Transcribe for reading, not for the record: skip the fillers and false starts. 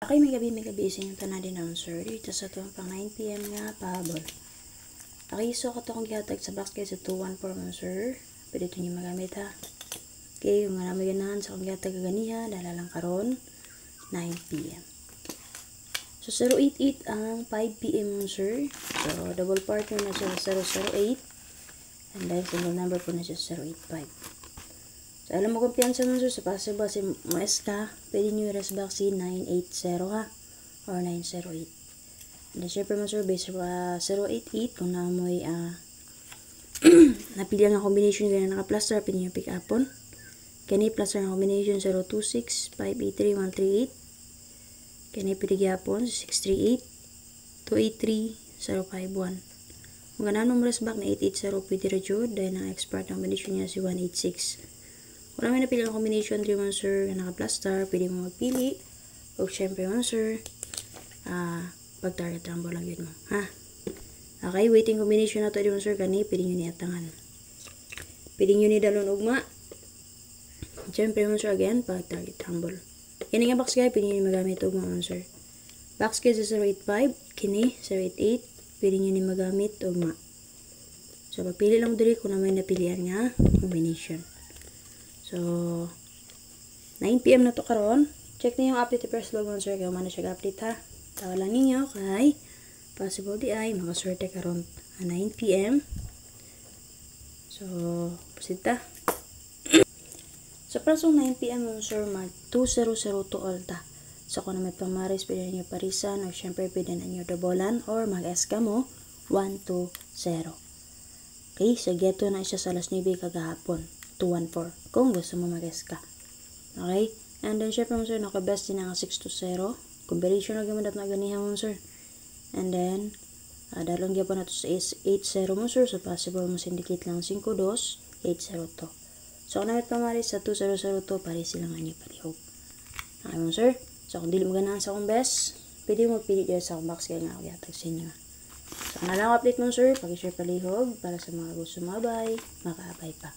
Okay, may gabi ising tanadin naman sir. Dito sa tuwang pang 9 PM nga pahabol. Okay, so kato kong gihatag sa box kayo sa 214 man sir. Pwede ito nyo magamit ha. Okay, yung nga namin ganahan sa kong gihatag kaganiha, dalalang karon 9 PM. So 088 ang 5 PM man sir. So double partner na siya sa 008. And then single number po na siya sa 085. So, alam mo kumpiyansa nun sir, sa possible si Mueska, pwede nyo i-rest back si 980 ha, or 908. And then, syempre mo sir, base 088, kung na mo'y napili ang combination kaya naka-plaster, pwede nyo pick upon. Kani plaster ang combination 026, 583, 138. Kani pwede gyapon 638, 283, 051. Kung ganaan mo rest back na 880, pwede rejud, dahil ang expert ang combination niya si 186. Wala may napili ang combination 3 man sir na naka-plaster, pwede mo magpili. O syempre man sir, pag-target rumble lang yun mo. Ha? Okay, waiting combination na to di man sir, kani, pwede nyo ni atangan. Pwede nyo ni dalon ugma. Syempre man sir, again, pag-target rumble. Yan nga box guy, pwede nyo ni magamit ugma man sir. Box guy sa 085, kini, 088, pwede nyo ni magamit ugma. So, pagpili lang diri kung na may napilian nga combination. So, 9 PM na to karon. Check na yung update first log man sir. Kaya man na siya update ha. Tawa lang ninyo kay possible di ay makaswerte karon 9 PM. So, pusita. So, prasong 9 PM man sir, mag 2002 alta. So, kung na may pamaris, pwede nyo parisan o syempre pwede na nyo dobolan or mag-eska mo 120. Okay, so geto na isa sa alas 9 kagahapon. 214 kung gusto mo mag-eska. Okay? And then, syempre mo sir, naka-best din ang 620. Combination na gamandat na ganihan mo sir. And then, dalong gyapon na to sa 80 mo sir. So, possible mo syndicate lang 52802. So, kung namit pamaris sa 2002, pari silang anyo palihog. Okay mo sir? So, kung dili mo ganahan sa akong best, pwede mo pili dyan sa akong box kaya nga ako yatag sa inyo. So, kung nalang update mo sir, pag-share palihog para sa mga gusto mabay, makaabay pa.